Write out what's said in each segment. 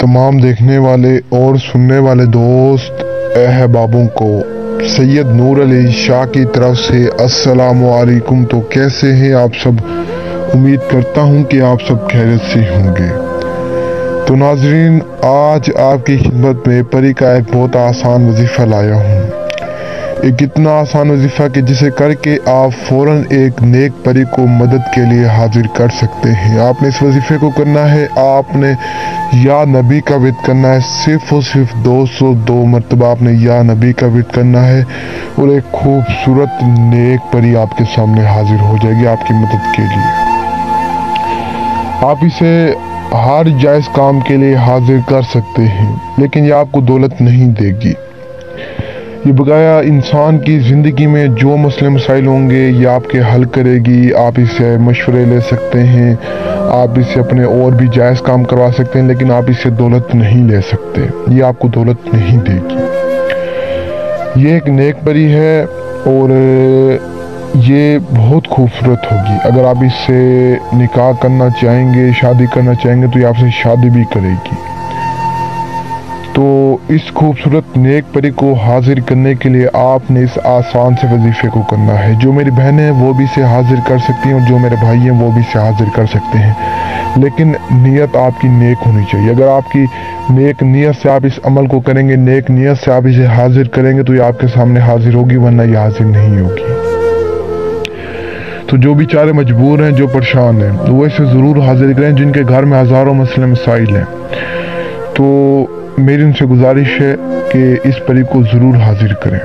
तमाम देखने वाले और सुनने वाले दोस्त अहबाबों को सैयद नूर अली शाह की तरफ से अस्सलामु अलैकुम। तो कैसे हैं आप सब? उम्मीद करता हूं कि आप सब खैरियत से होंगे। तो नाजरीन, आज आपकी खिदमत में परी का एक बहुत आसान वजीफ़ा लाया हूं। एक इतना आसान वजीफ़ा कि जिसे करके आप फ़ौरन एक नेक परी को मदद के लिए हाजिर कर सकते हैं। आपने इस वजीफ़े को करना है, आपने या नबी का विद करना है, सिर्फ और सिर्फ 202 मरतबा आपने या नबी का विद करना है और एक खूबसूरत नेक परी आपके सामने हाजिर हो जाएगी आपकी मदद के लिए। आप इसे हर जायज़ काम के लिए हाजिर कर सकते हैं, लेकिन ये आपको दौलत नहीं देगी। ये बकाया इंसान की ज़िंदगी में जो मसले मसाइल होंगे ये आपके हल करेगी। आप इससे मशवरे ले सकते हैं, आप इससे अपने और भी जायज़ काम करवा सकते हैं, लेकिन आप इससे दौलत नहीं ले सकते। ये आपको दौलत नहीं देगी। ये एक नेक परी है और ये बहुत खूबसूरत होगी। अगर आप इससे निकाह करना चाहेंगे, शादी करना चाहेंगे, तो ये आपसे शादी भी करेगी। तो इस खूबसूरत नेक परी को हाजिर करने के लिए आपने इस आसान से वजीफ़े को करना है। जो मेरी बहनें हैं वो भी इसे हाजिर कर सकती हैं और जो मेरे भाई हैं वो भी इसे हाजिर कर सकते हैं, लेकिन नीयत आपकी नेक होनी चाहिए। अगर आपकी नेक नीयत से आप इस अमल को करेंगे, नेक नीयत से आप इसे हाजिर करेंगे, तो ये आपके सामने हाजिर होगी, वरना ये हाजिर नहीं होगी। तो जो बेचारे मजबूर हैं, जो परेशान हैं, वो इसे ज़रूर हाजिर करें। जिनके घर में हज़ारों मसले मसाइल हैं, तो मेरी उनसे गुजारिश है कि इस परी को ज़रूर हाजिर करें।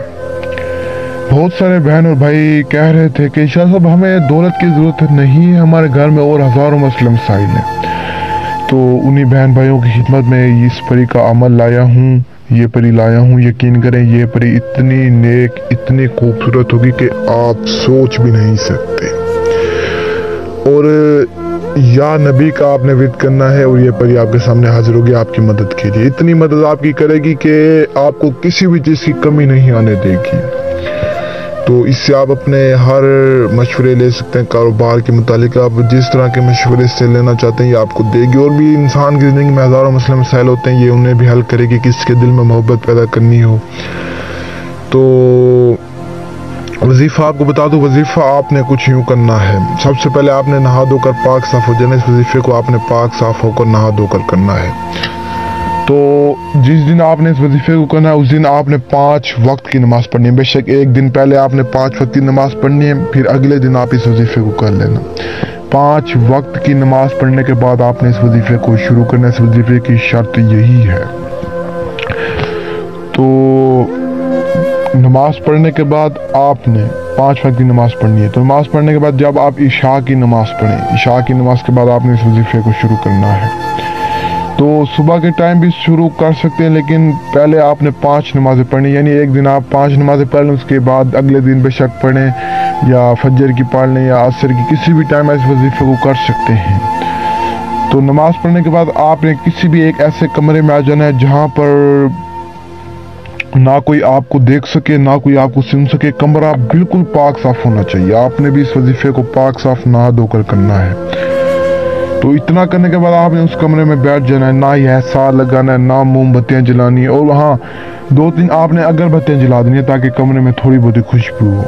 बहुत सारे बहन और भाई कह रहे थे कि शाह साहब हमें दौलत की ज़रूरत नहीं है, हमारे घर में और हज़ारों मसले मसाइल हैं। तो उन्हीं बहन भाइयों की खिदमत में इस परी का अमल लाया हूँ, ये परी लाया हूँ। यकीन करें, ये परी इतनी नेक, इतनी खूबसूरत होगी कि आप सोच भी नहीं सकते। और या नबी का आपने विद करना है और ये परी आपके सामने हाजिर होगी आपकी मदद के लिए। इतनी मदद आपकी करेगी कि आपको किसी भी चीज़ की कमी नहीं आने देगी। तो इससे आप अपने हर मशवरे ले सकते हैं। कारोबार के मुतालिक आप जिस तरह के मशवरे से लेना चाहते हैं ये आपको देगी। और भी इंसान की ज़िंदगी में हज़ारों मसले मसाइल होते हैं, ये उन्हें भी हल करेगी। किसके दिल में मोहब्बत पैदा करनी हो तो वजीफ़ा आपको बता दूं, वजीफ़ा आपने कुछ यूँ करना है। सबसे पहले आपने नहा धोकर पाक साफ हो जाना। इस वजीफ़े को आपने पाक साफ होकर नहा धोकर करना है। तो जिस दिन आपने इस वजीफ़े को करना है उस दिन आपने 5 वक्त की नमाज़ पढ़नी है। बेशक एक दिन पहले आपने 5 वक्त की नमाज़ पढ़नी है, फिर अगले दिन आप इस वजीफ़े को कर लेना। 5 वक्त की नमाज़ पढ़ने के बाद आपने इस वजीफ़े को शुरू करना है। इस वजीफ़े की शर्त यही है। तो नमाज पढ़ने के बाद आपने 5 वक्त की नमाज पढ़नी है। तो नमाज पढ़ने के बाद जब आप इशा की नमाज पढ़ें, इशा की नमाज के बाद आपने इस वजीफ़े को शुरू करना है। तो सुबह के टाइम भी शुरू कर सकते हैं, लेकिन पहले आपने 5 नमाज़ें पढ़नी, यानी एक दिन आप 5 नमाज़ें पढ़ लें, उसके बाद अगले दिन बेशक पढ़ें या फजर की पढ़ लें या असर की, किसी भी टाइम इस वजीफ़े को कर सकते हैं। तो नमाज पढ़ने के बाद आपने किसी भी एक ऐसे कमरे में आ जाना है जहाँ पर ना कोई आपको देख सके, ना कोई आपको सुन सके। कमरा बिल्कुल पाक साफ होना चाहिए। आपने भी इस वजीफे को पाक साफ नहा धोकर करना है। तो इतना करने के बाद आपने उस कमरे में बैठ जाना है। ना ही ऐसा लगाना है, ना मोमबत्तियां जलानी है, और वहाँ 2-3 आपने अगरबत्तियां जला देनी है ताकि कमरे में थोड़ी बहुत खुशबू हो।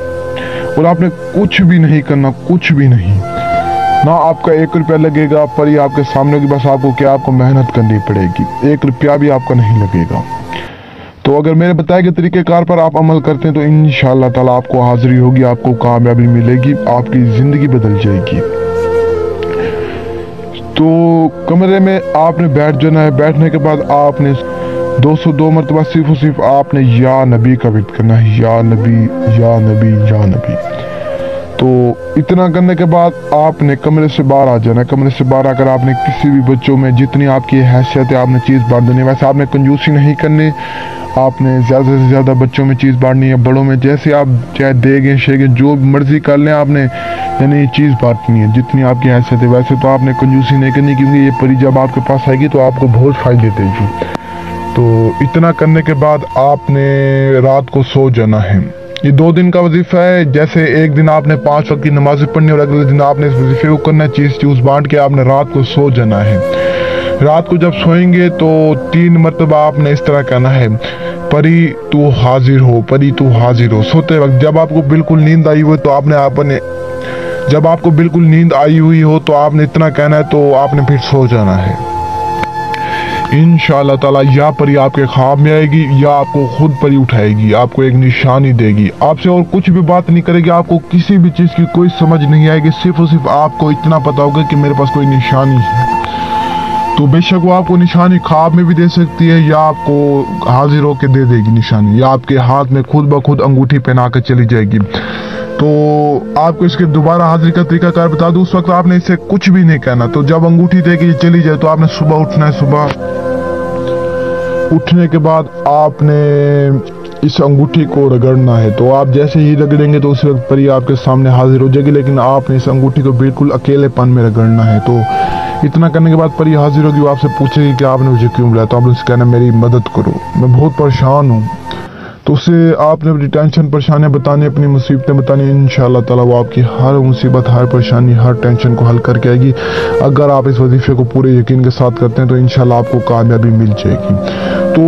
और आपने कुछ भी नहीं करना, कुछ भी नहीं। ना आपका 1 रुपया लगेगा, पर ये आपके सामने होगी। बस आपको क्या, आपको मेहनत करनी पड़ेगी। 1 रुपया भी आपका नहीं लगेगा। तो अगर मेरे बताए गए तरीक़ेकार पर आप अमल करते हैं तो इंशाअल्लाह ताला आपको हाज़िरी होगी, आपको कामयाबी मिलेगी, आपकी ज़िंदगी बदल जाएगी। तो कमरे में आपने बैठ जाना है। बैठने के बाद आपने 202 मरतबा सिर्फ और सिर्फ आपने या नबी का विद करना है। या नबी, या नबी, या नबी। तो इतना करने के बाद आपने कमरे से बाहर आ जाना है। कमरे से बाहर आकर आपने किसी भी बच्चों में जितनी आपकी हैसियत है आपने चीज़ बांट देनी है। वैसे आपने कंजूसी नहीं करनी, आपने ज़्यादा से ज़्यादा बच्चों में चीज़ बांटनी है। बड़ों में जैसे आप चाहे देंगे शेगे जो मर्जी कर लें, आपने यानी चीज़ बांटनी है जितनी आपकी हैसियत है। वैसे तो आपने कंजूसी नहीं करनी, क्योंकि ये परी जब आपके पास आएगी तो आपको बहुत फ़ायदे देगी। तो इतना करने के बाद आपने रात को सो जाना है। ये 2 दिन का वजीफा है। जैसे एक दिन आपने 5 वक्त की नमाज़ें पढ़नी और अगले दिन आपने इस वजीफे को करना है, चीज़ बांट के आपने रात को सो जाना है। رات کو جب سوئیں گے تو 3 مرتبہ آپ نے اس طرح کہنا ہے، پری تو حاضر ہو، پری تو حاضر ہو۔ سوتے وقت جب آپ کو بالکل نیند آئی ہوئی تو آپ نے اتنا کہنا ہے، تو آپ نے پھر سو جانا ہے۔ انشاءاللہ تعالیٰ یا پری آپ کے خواب میں آئے گی یا آپ کو خود پری اٹھائے گی، آپ کو ایک نشانی دے گی، آپ سے اور کچھ بھی بات نہیں کرے گی، آپ کو کسی بھی چیز کی کوئی سمجھ نہیں آئے گی، صرف اور صرف آپ کو اتنا پتا ہوگا کہ میرے پاس کوئی نشانی ہے۔ تو بے شک وہ آپ کو نشانی خواب میں بھی دے سکتی ہے یا آپ کو حاضر ہو کے دے دے گی نشانی، یا آپ کے ہاتھ میں خود بخود انگوٹھی پہنا کے چلی جائے گی۔ تو آپ کو اس کے دوبارہ حاضری کا طریقہ کار بتا دوں، اس وقت آپ نے اسے کچھ بھی نہیں کہنا۔ تو جب انگوٹھی دے کے یہ چلی جائے تو آپ نے صبح اٹھنا ہے، صبح اٹھنے کے بعد آپ نے اس انگوٹھی کو رگڑنا ہے۔ تو آپ جیسے ہی رگڑیں گے تو اس وقت پری آپ کے سامنے حاضر ہو جائے گی، لیکن آپ نے اس انگوٹھی کو بالکل اکیلے پن میں رگڑنا ہے۔ تو اتنا کرنے کے بعد پری حاضر ہوگی، وہ آپ سے پوچھے گی کہ آپ نے مجھے کیوں بلایا، تو آپ نے اسے کہنا میری مدد کرو، میں بہت پریشان ہوں۔ تو اسے آپ نے اپنی ٹینشن پریشانیاں بتانی، اپنی مصیبتیں بتانی، انشاءاللہ تعالیٰ وہ آپ کی ہر مصیبت، ہر پریشانی، ہر ٹینشن کو حل کر کے آئے گی۔ اگر آپ اس وظیفے کو پورے یقین کے ساتھ کرتے ہیں تو انشاءاللہ آپ کو کامیابی مل جائے گی۔ تو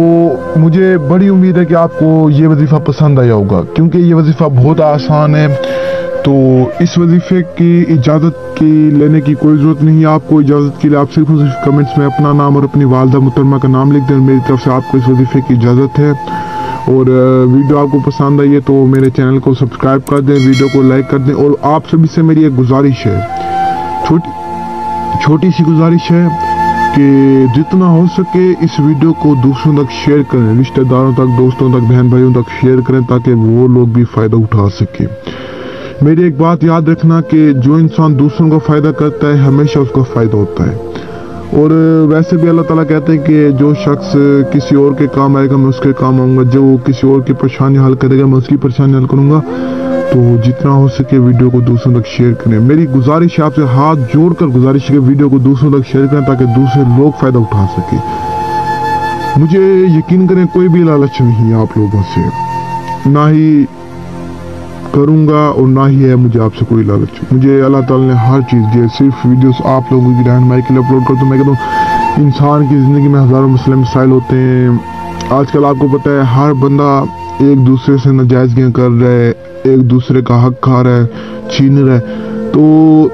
مجھے بڑی امید ہے کہ آپ کو یہ وظیفہ پسند آیا ہوگا، کیونکہ یہ وظیفہ بہت آسان ہے۔ تو اس وظیفے کی اجازت لینے کی کوئی ضرورت نہیں ہے آپ کو۔ اجازت کے لیے آپ صرف کمنٹس میں اپنا نام اور اپنی والدہ محترمہ کا نام لکھ دیں، میری طرف سے آپ کو اس وظیفے کی اجازت ہے۔ اور ویڈیو آپ کو پسند آئی ہے تو میرے چینل کو سبسکرائب کر دیں، ویڈیو کو لائک کر دیں، اور آپ سبھی سے میری ایک گزارش ہے، چھوٹی سی گزارش ہے کہ جتنا ہو سکے اس ویڈیو کو دوسروں تک شیئر کریں، رشتہ داروں تک، دوستوں تک، بہن بھائیوں تک شیئر کریں تاکہ وہ لوگ بھی فائدہ اٹھا سکیں۔ میری ایک بات یاد رکھنا کہ جو انسان دوسروں کا فائدہ کرتا ہے ہمیشہ اس کا فائدہ ہوتا ہے، اور ویسے بھی اللہ تعالیٰ کہتے ہیں کہ جو شخص کسی اور کے کام آئے گا میں اس کے کام آؤں گا، جو کسی اور کی پریشانی حل کرے گا میں اس کی پریشانی حل کروں گا۔ تو جتنا ہو سکے ویڈیو کو دوسروں تک شیئر کریں۔ میری گزارش ہے، آپ سے ہاتھ جوڑ کر گزارش ہے کہ ویڈیو کو دوسروں تک شیئر کریں تاکہ دوسرے لوگ فائدہ اٹھا سکیں۔ مجھے یقین کریں کوئی بھی لالچ نہیں ہے آپ لوگوں سے، نہ ہی کروں گا اور نہ ہی ہے مجھے آپ سے کوئی لالچ۔ مجھے اللہ تعالیٰ نے ہر چیز دی ہے، صرف ویڈیوز آپ لوگوں کی رہنمائی کے لیے اپلوڈ کرتا ہوں۔ میں کہتا ہوں انسان کی زندگی میں ہزاروں مسئلے مسائل ہوتے ہیں، آج کل آپ کو پتہ ہے ہر بندہ ایک دوسرے سے ناجائزگیاں کر رہا ہے، ایک دوسرے کا حق کھا رہا ہے، چھین رہا ہے۔ تو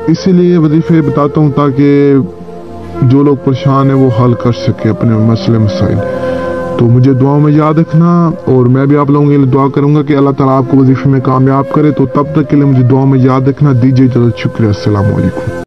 اسی لیے وظیفے بتاتا ہوں تاکہ جو لوگ پریشان ہیں وہ حل کر سکے اپنے مسئلے مسائل۔ تو مجھے دعاؤں میں یاد رکھنا، اور میں بھی آپ لوگوں کے لیے دعا کروں گا کہ اللہ تعالیٰ آپ کو وظیفے میں کامیاب کرے۔ تو تب تک کے لیے مجھے دعاؤں میں یاد رکھنا۔ دیجیے اجازت، شکریہ، السلام علیکم۔